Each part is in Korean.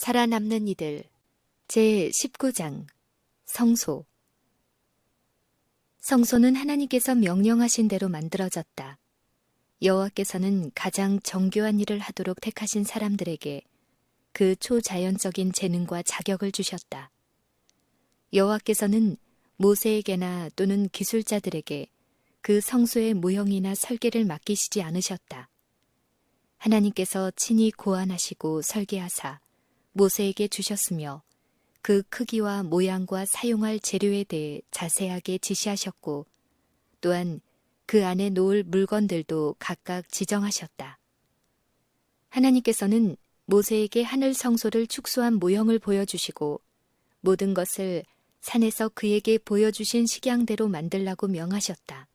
살아남는 이들 제19장 성소. 성소는 하나님께서 명령하신 대로 만들어졌다. 여호와께서는 가장 정교한 일을 하도록 택하신 사람들에게 그 초자연적인 재능과 자격을 주셨다. 여호와께서는 모세에게나 또는 기술자들에게 그 성소의 모형이나 설계를 맡기시지 않으셨다. 하나님께서 친히 고안하시고 설계하사 모세에게 주셨으며 그 크기와 모양과 사용할 재료에 대해 자세하게 지시하셨고 또한 그 안에 놓을 물건들도 각각 지정하셨다. 하나님께서는 모세에게 하늘 성소를 축소한 모형을 보여주시고 모든 것을 산에서 그에게 보여주신 식양대로 만들라고 명하셨다.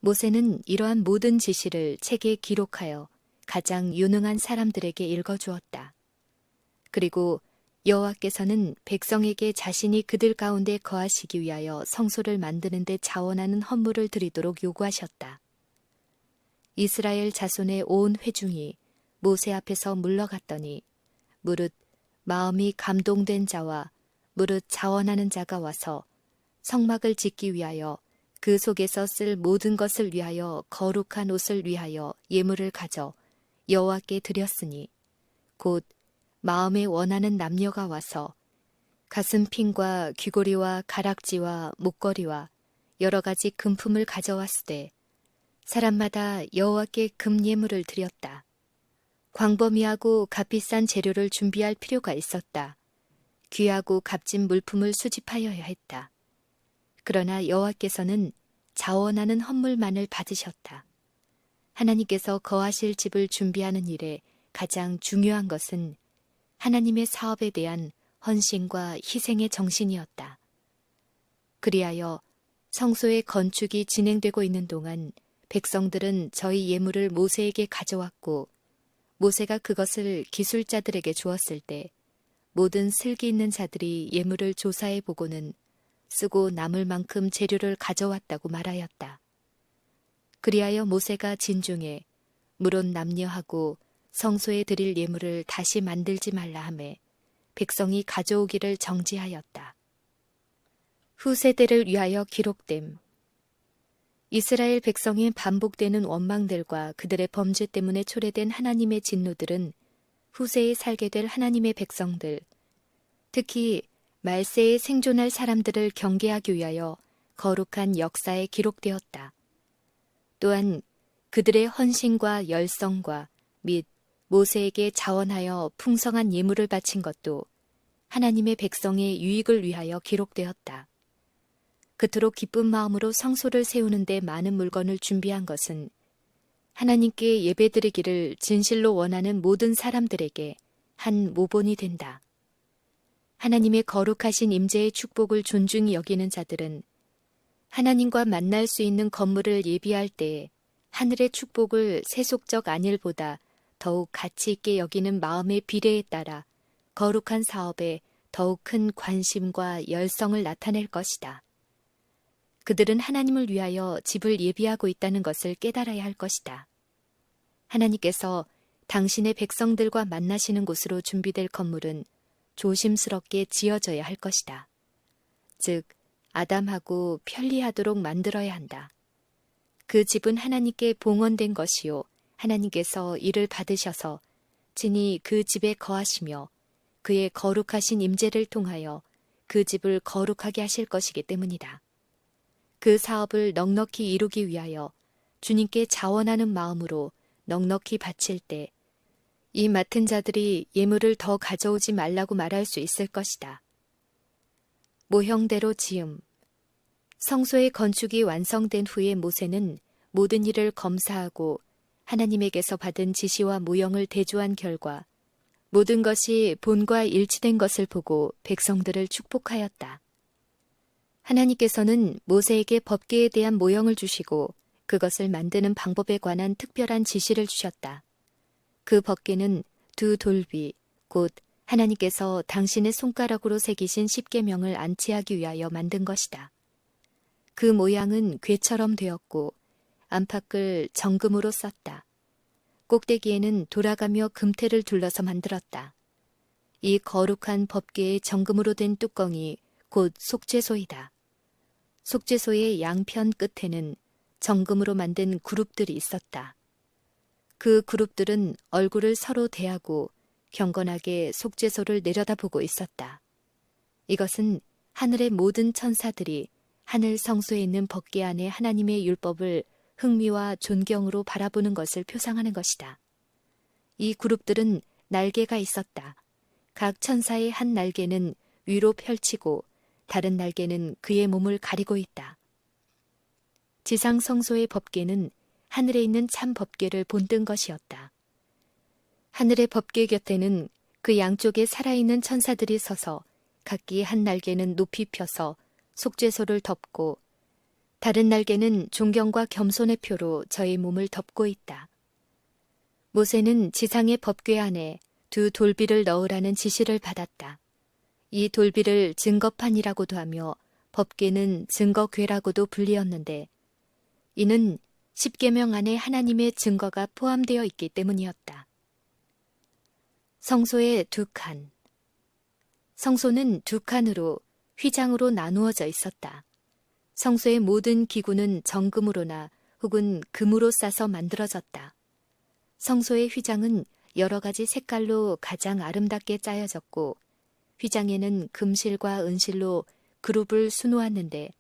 모세는 이러한 모든 지시를 책에 기록하여 가장 유능한 사람들에게 읽어주었다. 그리고 여호와께서는 백성에게 자신이 그들 가운데 거하시기 위하여 성소를 만드는 데 자원하는 헌물을 드리도록 요구하셨다. 이스라엘 자손의 온 회중이 모세 앞에서 물러갔더니 무릇 마음이 감동된 자와 무릇 자원하는 자가 와서 성막을 짓기 위하여 그 속에서 쓸 모든 것을 위하여 거룩한 옷을 위하여 예물을 가져 여호와께 드렸으니 곧 마음에 원하는 남녀가 와서 가슴핀과 귀고리와 가락지와 목걸이와 여러 가지 금품을 가져왔으되 사람마다 여호와께 금예물을 드렸다. 광범위하고 값비싼 재료를 준비할 필요가 있었다. 귀하고 값진 물품을 수집하여야 했다. 그러나 여호와께서는 자원하는 헌물만을 받으셨다. 하나님께서 거하실 집을 준비하는 일에 가장 중요한 것은 하나님의 사업에 대한 헌신과 희생의 정신이었다. 그리하여 성소의 건축이 진행되고 있는 동안 백성들은 저희 예물을 모세에게 가져왔고 모세가 그것을 기술자들에게 주었을 때 모든 슬기 있는 자들이 예물을 조사해 보고는 쓰고 남을 만큼 재료를 가져왔다고 말하였다. 그리하여 모세가 진중에 물론 남녀하고 성소에 드릴 예물을 다시 만들지 말라 하매 백성이 가져오기를 정지하였다. 후세대를 위하여 기록됨. 이스라엘 백성의 반복되는 원망들과 그들의 범죄 때문에 초래된 하나님의 진노들은 후세에 살게 될 하나님의 백성들, 특히 말세에 생존할 사람들을 경계하기 위하여 거룩한 역사에 기록되었다. 또한 그들의 헌신과 열성과 및 모세에게 자원하여 풍성한 예물을 바친 것도 하나님의 백성의 유익을 위하여 기록되었다. 그토록 기쁜 마음으로 성소를 세우는 데 많은 물건을 준비한 것은 하나님께 예배드리기를 진실로 원하는 모든 사람들에게 한 모본이 된다. 하나님의 거룩하신 임재의 축복을 존중히 여기는 자들은 하나님과 만날 수 있는 건물을 예비할 때에 하늘의 축복을 세속적 안일보다 더욱 가치 있게 여기는 마음의 비례에 따라 거룩한 사업에 더욱 큰 관심과 열성을 나타낼 것이다. 그들은 하나님을 위하여 집을 예비하고 있다는 것을 깨달아야 할 것이다. 하나님께서 당신의 백성들과 만나시는 곳으로 준비될 건물은 조심스럽게 지어져야 할 것이다. 즉, 아담하고 편리하도록 만들어야 한다. 그 집은 하나님께 봉헌된 것이요 하나님께서 이를 받으셔서 친히 그 집에 거하시며 그의 거룩하신 임재를 통하여 그 집을 거룩하게 하실 것이기 때문이다. 그 사업을 넉넉히 이루기 위하여 주님께 자원하는 마음으로 넉넉히 바칠 때 이 맡은 자들이 예물을 더 가져오지 말라고 말할 수 있을 것이다. 모형대로 지음. 성소의 건축이 완성된 후에 모세는 모든 일을 검사하고 하나님에게서 받은 지시와 모형을 대조한 결과 모든 것이 본과 일치된 것을 보고 백성들을 축복하였다. 하나님께서는 모세에게 법궤에 대한 모형을 주시고 그것을 만드는 방법에 관한 특별한 지시를 주셨다. 그 법궤는 두 돌비, 곧 하나님께서 당신의 손가락으로 새기신 십계명을 안치하기 위하여 만든 것이다. 그 모양은 궤처럼 되었고 안팎을 정금으로 썼다. 꼭대기에는 돌아가며 금태를 둘러서 만들었다. 이 거룩한 법궤의 정금으로 된 뚜껑이 곧 속죄소이다. 속죄소의 양편 끝에는 정금으로 만든 그룹들이 있었다. 그 그룹들은 얼굴을 서로 대하고 경건하게 속죄소를 내려다보고 있었다. 이것은 하늘의 모든 천사들이 하늘 성소에 있는 법궤 안에 하나님의 율법을 흥미와 존경으로 바라보는 것을 표상하는 것이다. 이 그룹들은 날개가 있었다. 각 천사의 한 날개는 위로 펼치고 다른 날개는 그의 몸을 가리고 있다. 지상 성소의 법궤는 하늘에 있는 참 법궤를 본뜬 것이었다. 하늘의 법궤 곁에는 그 양쪽에 살아있는 천사들이 서서 각기 한 날개는 높이 펴서 속죄소를 덮고 다른 날개는 존경과 겸손의 표로 저의 몸을 덮고 있다. 모세는 지상의 법궤 안에 두 돌비를 넣으라는 지시를 받았다. 이 돌비를 증거판이라고도 하며 법궤는 증거궤라고도 불리었는데 이는 십계명 안에 하나님의 증거가 포함되어 있기 때문이었다. 성소의 두 칸. 성소는 두 칸으로 휘장으로 나누어져 있었다. 성소의 모든 기구는 정금으로나 혹은 금으로 싸서 만들어졌다. 성소의 휘장은 여러 가지 색깔로 가장 아름답게 짜여졌고 휘장에는 금실과 은실로 그룹을 수놓았는데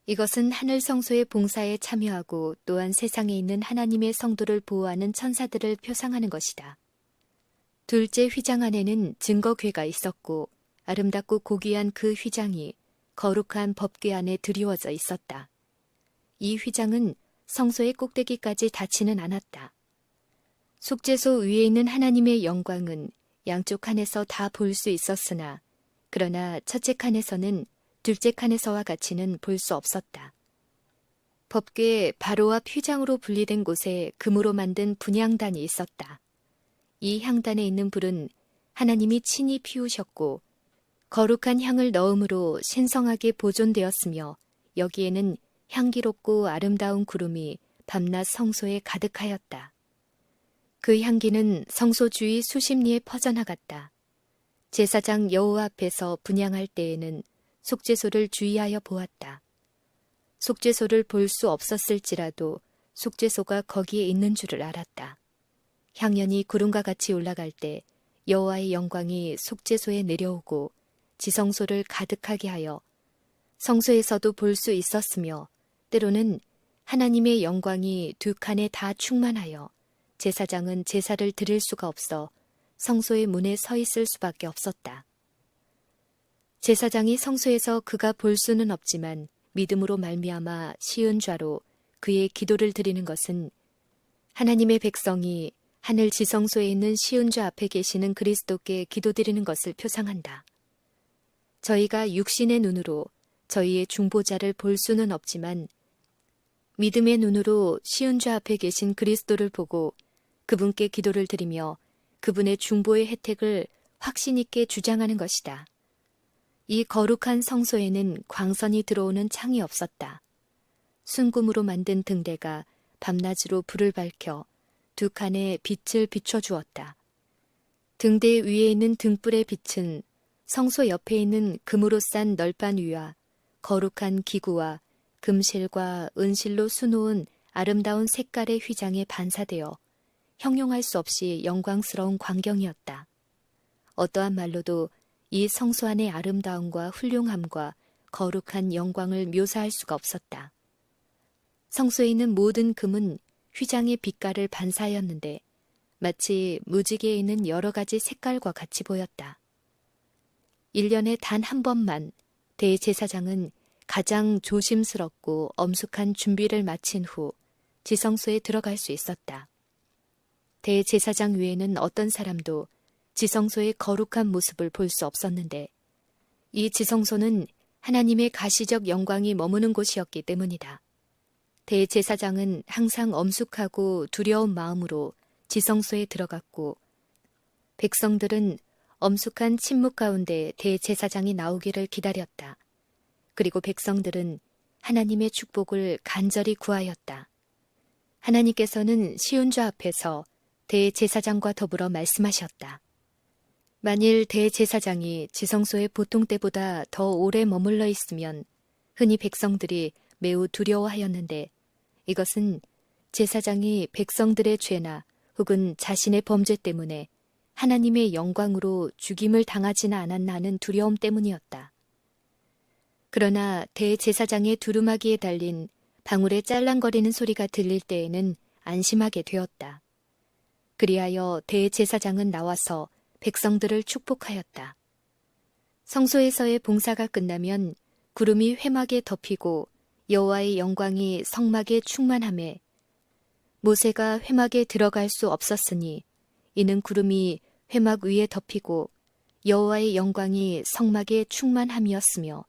이것은 하늘 성소의 봉사에 참여하고 또한 세상에 있는 하나님의 성도를 보호하는 천사들을 표상하는 것이다. 둘째 휘장 안에는 증거궤가 있었고 아름답고 고귀한 그 휘장이 거룩한 법궤 안에 드리워져 있었다. 이 휘장은 성소의 꼭대기까지 닿지는 않았다. 속죄소 위에 있는 하나님의 영광은 양쪽 칸에서 다 볼 수 있었으나 그러나 첫째 칸에서는 둘째 칸에서와 같이는 볼 수 없었다. 법궤 바로 앞 휘장으로 분리된 곳에 금으로 만든 분향단이 있었다. 이 향단에 있는 불은 하나님이 친히 피우셨고 거룩한 향을 넣음으로 신성하게 보존되었으며 여기에는 향기롭고 아름다운 구름이 밤낮 성소에 가득하였다. 그 향기는 성소 주위 수십 리에 퍼져나갔다. 제사장 여호와 앞에서 분향할 때에는 속죄소를 주의하여 보았다. 속죄소를 볼 수 없었을지라도 속죄소가 거기에 있는 줄을 알았다. 향연이 구름과 같이 올라갈 때 여호와의 영광이 속죄소에 내려오고 지성소를 가득하게 하여 성소에서도 볼 수 있었으며 때로는 하나님의 영광이 두 칸에 다 충만하여 제사장은 제사를 드릴 수가 없어 성소의 문에 서 있을 수밖에 없었다. 제사장이 성소에서 그가 볼 수는 없지만 믿음으로 말미암아 시은 좌로 그의 기도를 드리는 것은 하나님의 백성이 하늘 지성소에 있는 시은 좌 앞에 계시는 그리스도께 기도드리는 것을 표상한다. 저희가 육신의 눈으로 저희의 중보자를 볼 수는 없지만 믿음의 눈으로 시은 좌 앞에 계신 그리스도를 보고 그분께 기도를 드리며 그분의 중보의 혜택을 확신 있게 주장하는 것이다. 이 거룩한 성소에는 광선이 들어오는 창이 없었다. 순금으로 만든 등대가 밤낮으로 불을 밝혀 두 칸에 빛을 비춰주었다. 등대 위에 있는 등불의 빛은 성소 옆에 있는 금으로 싼 널판 위와 거룩한 기구와 금실과 은실로 수놓은 아름다운 색깔의 휘장에 반사되어 형용할 수 없이 영광스러운 광경이었다. 어떠한 말로도 이 성소 안의 아름다움과 훌륭함과 거룩한 영광을 묘사할 수가 없었다. 성소에 있는 모든 금은 휘장의 빛깔을 반사하였는데 마치 무지개에 있는 여러 가지 색깔과 같이 보였다. 1년에 단 한 번만 대제사장은 가장 조심스럽고 엄숙한 준비를 마친 후 지성소에 들어갈 수 있었다. 대제사장 외에는 어떤 사람도 지성소의 거룩한 모습을 볼 수 없었는데 이 지성소는 하나님의 가시적 영광이 머무는 곳이었기 때문이다. 대제사장은 항상 엄숙하고 두려운 마음으로 지성소에 들어갔고 백성들은 엄숙한 침묵 가운데 대제사장이 나오기를 기다렸다. 그리고 백성들은 하나님의 축복을 간절히 구하였다. 하나님께서는 시온좌 앞에서 대제사장과 더불어 말씀하셨다. 만일 대제사장이 지성소에 보통 때보다 더 오래 머물러 있으면 흔히 백성들이 매우 두려워하였는데 이것은 제사장이 백성들의 죄나 혹은 자신의 범죄 때문에 하나님의 영광으로 죽임을 당하지는 않았나 하는 두려움 때문이었다. 그러나 대제사장의 두루마기에 달린 방울의 짤랑거리는 소리가 들릴 때에는 안심하게 되었다. 그리하여 대제사장은 나와서 백성들을 축복하였다. 성소에서의 봉사가 끝나면 구름이 회막에 덮이고 여호와의 영광이 성막에 충만하매 모세가 회막에 들어갈 수 없었으니 이는 구름이 회막 위에 덮이고 여호와의 영광이 성막에 충만함이었으며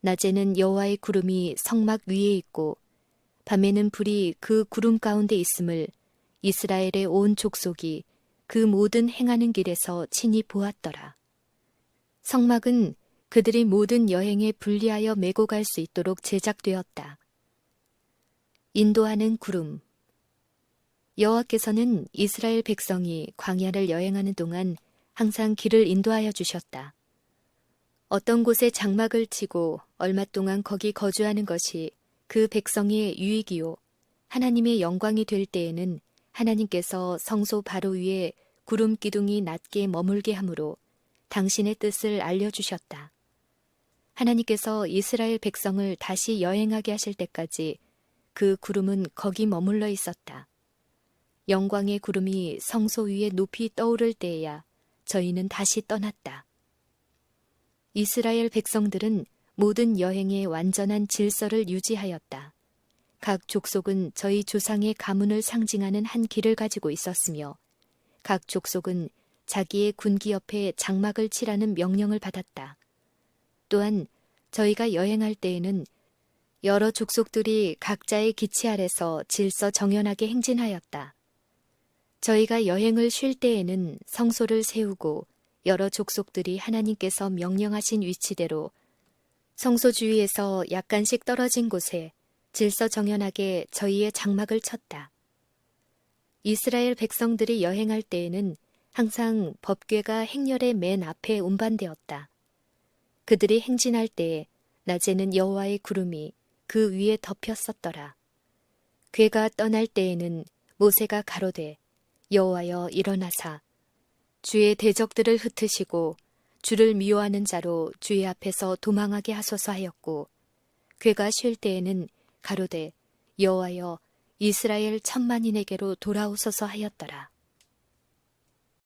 낮에는 여호와의 구름이 성막 위에 있고 밤에는 불이 그 구름 가운데 있음을 이스라엘의 온 족속이 그 모든 행하는 길에서 친히 보았더라. 성막은 그들이 모든 여행에 분리하여 메고 갈 수 있도록 제작되었다. 인도하는 구름. 여호와께서는 이스라엘 백성이 광야를 여행하는 동안 항상 길을 인도하여 주셨다. 어떤 곳에 장막을 치고 얼마 동안 거기 거주하는 것이 그 백성의 유익이요 하나님의 영광이 될 때에는 하나님께서 성소 바로 위에 구름 기둥이 낮게 머물게 하므로 당신의 뜻을 알려주셨다. 하나님께서 이스라엘 백성을 다시 여행하게 하실 때까지 그 구름은 거기 머물러 있었다. 영광의 구름이 성소 위에 높이 떠오를 때에야 저희는 다시 떠났다. 이스라엘 백성들은 모든 여행에 완전한 질서를 유지하였다. 각 족속은 저희 조상의 가문을 상징하는 한 길을 가지고 있었으며 각 족속은 자기의 군기 옆에 장막을 치라는 명령을 받았다. 또한 저희가 여행할 때에는 여러 족속들이 각자의 기치 아래서 질서 정연하게 행진하였다. 저희가 여행을 쉴 때에는 성소를 세우고 여러 족속들이 하나님께서 명령하신 위치대로 성소 주위에서 약간씩 떨어진 곳에 질서 정연하게 저희의 장막을 쳤다. 이스라엘 백성들이 여행할 때에는 항상 법궤가 행렬의 맨 앞에 운반되었다. 그들이 행진할 때에 낮에는 여호와의 구름이 그 위에 덮였었더라. 궤가 떠날 때에는 모세가 가로되 여호와여 일어나사 주의 대적들을 흩으시고 주를 미워하는 자로 주의 앞에서 도망하게 하소서 하였고 궤가 쉴 때에는 가로되 여호와여 이스라엘 천만인에게로 돌아오소서 하였더라.